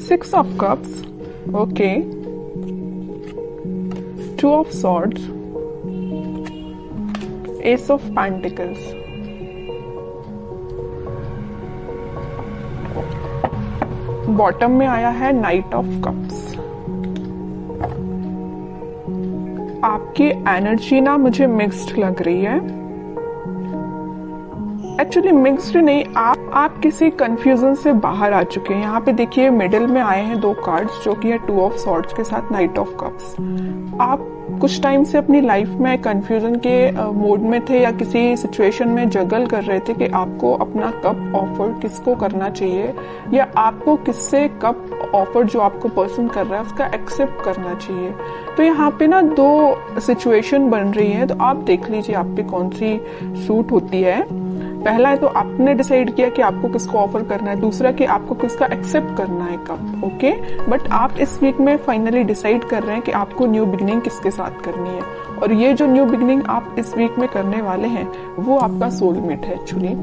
6 of cups, okay, 2 of swords, ace of pentacles, bottom में आया है नाइट ऑफ कप्स। आपकी एनर्जी ना मुझे मिक्स्ड लग रही है, एक्चुअली मिक्स्ड नहीं, आप किसी कंफ्यूजन से बाहर आ चुके हैं। यहाँ पे देखिए मिडिल में आए हैं 2 कार्ड्स जो कि है 2 ऑफ सॉर्ड्स के साथ नाइट ऑफ कप्स। आप कुछ टाइम से अपनी लाइफ में कंफ्यूजन के मोड में थे या किसी सिचुएशन में जगल कर रहे थे कि आपको अपना कप ऑफर किसको करना चाहिए या आपको किससे कप ऑफर जो आपको पर्सन कर रहा है उसका एक्सेप्ट करना चाहिए। तो यहाँ पे ना 2 सिचुएशन बन रही है, तो आप देख लीजिए आप पे कौन सी सूट होती है। पहला है तो आपने डिसाइड किया कि आपको किसको ऑफर करना है, दूसरा कि आपको किसका एक्सेप्ट करना है कप, ओके। बट आप इस वीक में फाइनली डिसाइड कर रहे हैं कि आपको न्यू बिगनिंग किसके साथ करनी है, और ये जो न्यू बिगनिंग आप इस वीक में करने वाले हैं वो आपका सोलमेट है। एक्चुअली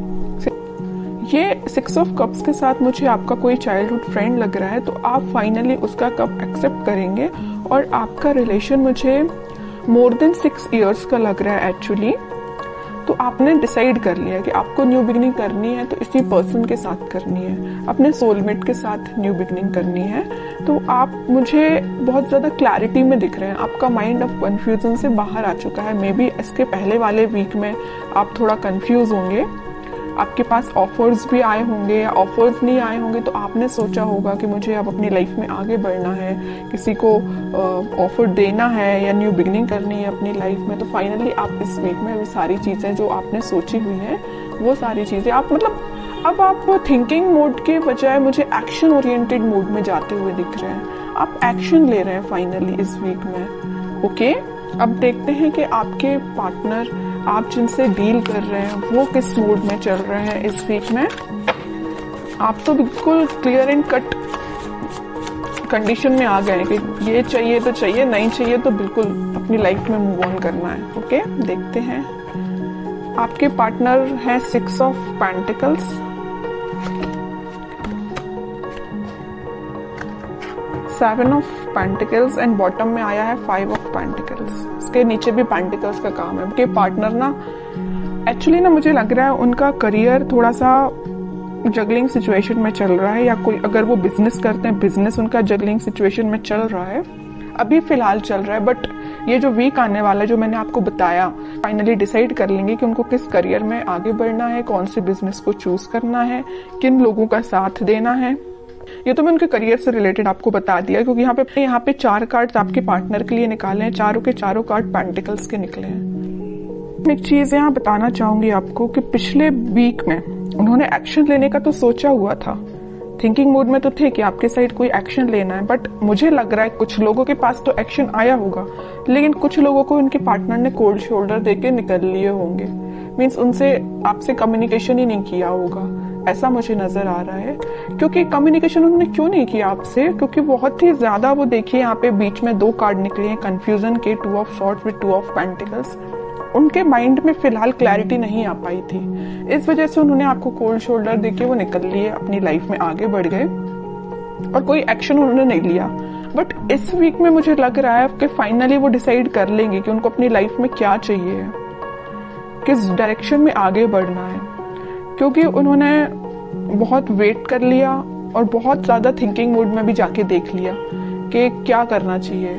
ये 6 ऑफ कप्स के साथ मुझे आपका कोई चाइल्डहुड फ्रेंड लग रहा है, तो आप फाइनली उसका कप एक्सेप्ट करेंगे और आपका रिलेशन मुझे मोर देन 6 इयर्स का लग रहा है एक्चुअली। तो आपने डिसाइड कर लिया कि आपको न्यू बिगनिंग करनी है तो इसी पर्सन के साथ करनी है, अपने सोलमेट के साथ न्यू बिगनिंग करनी है। तो आप मुझे बहुत ज़्यादा क्लैरिटी में दिख रहे हैं, आपका माइंड अब कन्फ्यूजन से बाहर आ चुका है। मे बी इसके पहले वाले वीक में आप थोड़ा कन्फ्यूज होंगे, आपके पास ऑफर्स भी आए होंगे या ऑफर्स नहीं आए होंगे, तो आपने सोचा होगा कि मुझे अब अपनी लाइफ में आगे बढ़ना है, किसी को ऑफर देना है या न्यू बिगनिंग करनी है अपनी लाइफ में। तो फाइनली आप इस वीक में वो सारी चीज़ें जो आपने सोची हुई हैं वो सारी चीज़ें आप अब आप थिंकिंग मोड के बजाय मुझे एक्शन ओरिएंटेड मोड में जाते हुए दिख रहे हैं। आप एक्शन ले रहे हैं फाइनली इस वीक में, ओके। अब देखते हैं कि आपके पार्टनर आप जिनसे डील कर रहे हैं वो किस मूड में चल रहे हैं इस वीक में। आप तो बिल्कुल क्लियर एंड कट कंडीशन में आ गए हैं कि ये चाहिए तो चाहिए, नहीं चाहिए तो बिल्कुल अपनी लाइफ में मूव ऑन करना है, ओके। देखते हैं आपके पार्टनर है 6 of pentacles, 7 of pentacles and bottom में आया है 5 ऑफ पेंटिकल्स। इसके नीचे भी पेंटिकल्स का काम है। उनके पार्टनर ना एक्चुअली ना मुझे लग रहा है उनका करियर थोड़ा सा जगलिंग सिचुएशन में चल रहा है, या कोई अगर वो बिजनेस करते हैं बिजनेस उनका जगलिंग सिचुएशन में चल रहा है, अभी फिलहाल चल रहा है। बट ये जो वीक आने वाला है जो मैंने आपको बताया, फाइनली डिसाइड कर लेंगे कि उनको किस करियर में आगे बढ़ना है, कौन से बिजनेस को चूज करना है, किन लोगों का साथ देना है। ये तो मैं उनके करियर से रिलेटेड आपको बता दिया, क्योंकि यहाँ पे 4 कार्ड्स आपके पार्टनर के लिए निकाले हैं, चारों के चारों कार्ड पेंटिकल्स के निकले हैं। मैं एक चीज यहाँ बताना चाहूंगी आपको कि पिछले वीक में उन्होंने एक्शन लेने का तो सोचा हुआ था, थिंकिंग मोड में तो थे कि आपके साइड कोई एक्शन लेना है। बट मुझे लग रहा है कुछ लोगों के पास तो एक्शन आया होगा, लेकिन कुछ लोगों को उनके पार्टनर ने कोल्ड शोल्डर देके निकल लिए होंगे, मीन्स उनसे आपसे कम्युनिकेशन ही नहीं किया होगा, ऐसा मुझे नजर आ रहा है। क्योंकि कम्युनिकेशन उन्होंने क्यों नहीं किया आपसे, क्योंकि बहुत ही ज्यादा वो देखिए यहाँ पे बीच में 2 कार्ड निकले हैं कंफ्यूजन के, 2 of swords with 2 of pentacles. उनके माइंड में फिलहाल क्लैरिटी नहीं आ पाई थी, इस वजह से उन्होंने आपको कोल्ड शोल्डर देके वो निकल लिए, अपनी लाइफ में आगे बढ़ गए और कोई एक्शन उन्होंने नहीं लिया। बट इस वीक में मुझे लग रहा है कि फाइनली वो डिसाइड कर लेंगे कि उनको अपनी लाइफ में क्या चाहिए, किस डायरेक्शन में आगे बढ़ना है, क्योंकि उन्होंने बहुत वेट कर लिया और बहुत ज्यादा थिंकिंग मोड में भी जाके देख लिया कि क्या करना चाहिए।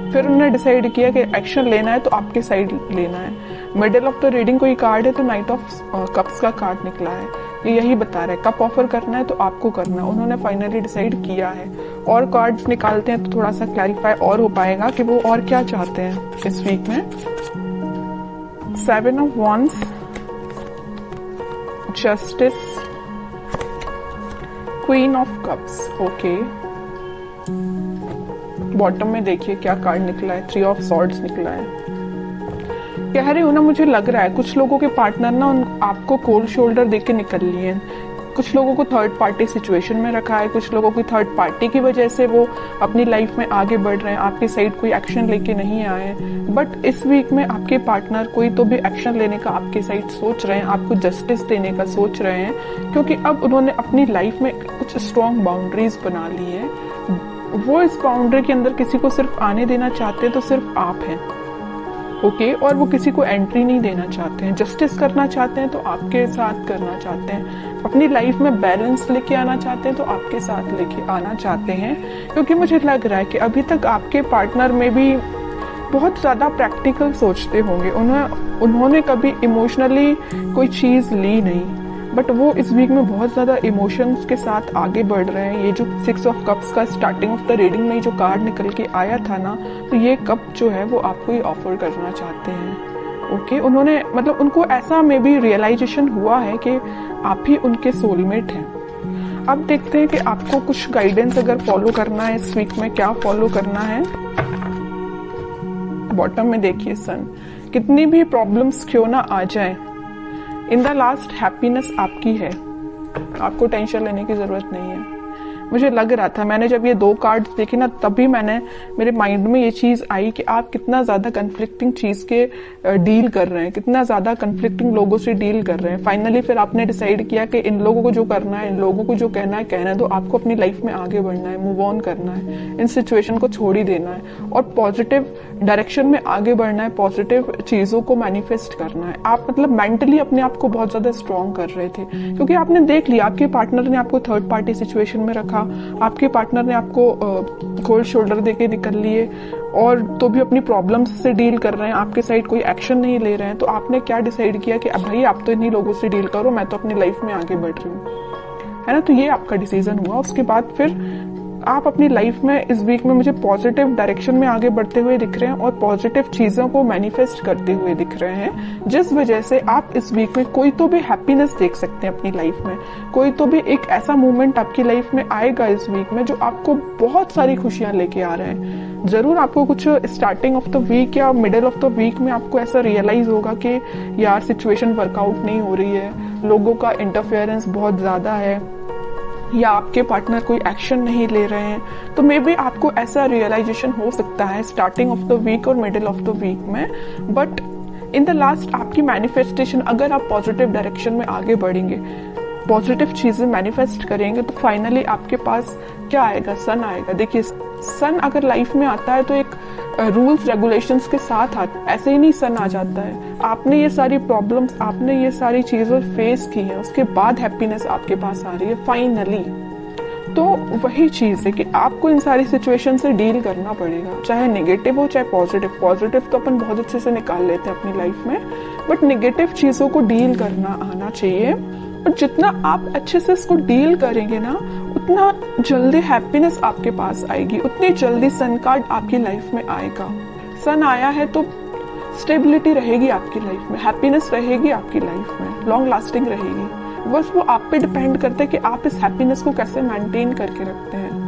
फिर उन्होंने डिसाइड किया कि एक्शन लेना है तो आपके साइड लेना है। मिडिल ऑफ द रीडिंग कोई कार्ड है तो नाइट ऑफ कप्स का कार्ड निकला है, ये यही बता रहा है कप ऑफर करना है तो आपको करना है। उन्होंने फाइनली डिसाइड किया है। और कार्ड्स निकालते हैं तो थोड़ा सा क्लैरिफाई और हो पाएगा कि वो और क्या चाहते हैं इस वीक में। 7 of wands, justice, queen of cups, okay. Bottom में देखिए क्या कार्ड निकला है, 3 ऑफ सॉर्ड्स निकला है। कह रही हूँ ना, मुझे लग रहा है कुछ लोगों के पार्टनर ना आपको कोल्ड शोल्डर देके निकल लिए हैं। कुछ लोगों को थर्ड पार्टी सिचुएशन में रखा है, कुछ लोगों की थर्ड पार्टी की वजह से वो अपनी लाइफ में आगे बढ़ रहे हैं, आपकी साइड कोई एक्शन लेके नहीं आए। बट इस वीक में आपके पार्टनर कोई तो भी एक्शन लेने का आपके साइड सोच रहे हैं, आपको जस्टिस देने का सोच रहे हैं, क्योंकि अब उन्होंने अपनी लाइफ में कुछ स्ट्रॉन्ग बाउंड्रीज बना ली है। वो इस बाउंड्री के अंदर किसी को सिर्फ आने देना चाहते हैं तो सिर्फ आप हैं, ओके। और वो किसी को एंट्री नहीं देना चाहते हैं। जस्टिस करना चाहते हैं तो आपके साथ करना चाहते हैं। अपनी लाइफ में बैलेंस लेके आना चाहते हैं तो आपके साथ लेके आना चाहते हैं, क्योंकि मुझे लग रहा है कि अभी तक आपके पार्टनर में भी बहुत ज़्यादा प्रैक्टिकल सोचते होंगे। उन्होंने कभी इमोशनली कोई चीज़ ली नहीं, बट वो इस वीक में बहुत ज़्यादा इमोशंस के साथ आगे बढ़ रहे हैं। ये जो 6 ऑफ कप्स का स्टार्टिंग ऑफ द रीडिंग में जो कार्ड निकल के आया था ना, तो ये कप जो है वो आपको ही ऑफर करना चाहते हैं, ओके। उन्होंने मतलब उनको ऐसा में भी रियलाइजेशन हुआ है कि आप ही उनके सोलमेट हैं। अब देखते हैं कि आपको कुछ गाइडेंस अगर फॉलो करना है इस वीक में, क्या फॉलो करना है। बॉटम में देखिए सन, कितनी भी प्रॉब्लम्स क्यों ना आ जाए, इन द लास्ट हैप्पीनेस आपकी है, आपको टेंशन लेने की जरूरत नहीं है। मुझे लग रहा था, मैंने जब ये 2 कार्ड्स देखे ना, तभी मेरे माइंड में ये चीज आई कि आप कितना ज्यादा कन्फ्लिक्टिंग चीज के डील कर रहे हैं, कितना ज्यादा कन्फ्लिक्टिंग लोगों से डील कर रहे हैं। फाइनली फिर आपने डिसाइड किया कि इन लोगों को जो करना है, इन लोगों को जो कहना है कहना है, तो आपको अपनी लाइफ में आगे बढ़ना है, मूव ऑन करना है, इन सिचुएशन को छोड़ ही देना है और पॉजिटिव डायरेक्शन में आगे बढ़ना है, पॉजिटिव चीजों को मैनिफेस्ट करना है। आप मतलब मेंटली अपने आप को बहुत ज्यादा स्ट्रॉन्ग कर रहे थे, क्योंकि आपने देख लिया आपके पार्टनर ने आपको थर्ड पार्टी सिचुएशन में रखा, आपके पार्टनर ने आपको कोल्ड शोल्डर देके निकल लिए, और तो भी अपनी प्रॉब्लम्स से डील कर रहे हैं, आपके साइड कोई एक्शन नहीं ले रहे हैं। तो आपने क्या डिसाइड किया कि अब भाई आप तो इन्हीं लोगों से डील करो, मैं तो अपनी लाइफ में आगे बढ़ रही हूँ, है ना। तो ये आपका डिसीजन हुआ। उसके बाद फिर आप अपनी लाइफ में इस वीक में मुझे पॉजिटिव डायरेक्शन में आगे बढ़ते हुए दिख रहे हैं और पॉजिटिव चीजों को मैनिफेस्ट करते हुए दिख रहे हैं, जिस वजह से आप इस वीक में कोई तो भी हैप्पीनेस देख सकते हैं अपनी लाइफ में। कोई तो भी एक ऐसा मोमेंट आपकी लाइफ में आएगा इस वीक में जो आपको बहुत सारी खुशियां लेके आ रहे हैं। जरूर आपको कुछ स्टार्टिंग ऑफ द वीक या मिडिल ऑफ द वीक में आपको ऐसा रियलाइज होगा कि यार सिचुएशन वर्कआउट नहीं हो रही है, लोगों का इंटरफेरेंस बहुत ज्यादा है, या आपके पार्टनर कोई एक्शन नहीं ले रहे हैं। तो मे बी आपको ऐसा रियलाइजेशन हो सकता है स्टार्टिंग ऑफ द वीक और मिडिल ऑफ द वीक में, बट इन द लास्ट आपकी मैनिफेस्टेशन, अगर आप पॉजिटिव डायरेक्शन में आगे बढ़ेंगे, पॉजिटिव चीजें मैनिफेस्ट करेंगे, तो फाइनली आपके पास क्या आएगा, सन आएगा। देखिए सन अगर लाइफ में आता है तो एक रूल्स रेगुलेशंस के साथ आता है, ऐसे ही नहीं सन आ जाता है। आपने ये सारी प्रॉब्लम्स, आपने ये सारी चीजें फेस की है, उसके बाद हैप्पीनेस आपके पास आ रही है फाइनली। तो वही चीज है कि आपको इन सारी सिचुएशन से डील करना पड़ेगा, चाहे नेगेटिव हो चाहे पॉजिटिव। पॉजिटिव तो अपन बहुत अच्छे से निकाल लेते हैं अपनी लाइफ में, बट नेगेटिव चीजों को डील करना आना चाहिए। और जितना आप अच्छे से इसको डील करेंगे ना, उतना जल्दी हैप्पीनेस आपके पास आएगी, उतनी जल्दी सन कार्ड आपकी लाइफ में आएगा। सन आया है तो स्टेबिलिटी रहेगी आपकी लाइफ में, हैप्पीनेस रहेगी आपकी लाइफ में, लॉन्ग लास्टिंग रहेगी। बस वो आप पे डिपेंड करता है कि आप इस हैप्पीनेस को कैसे मेंटेन करके रखते हैं।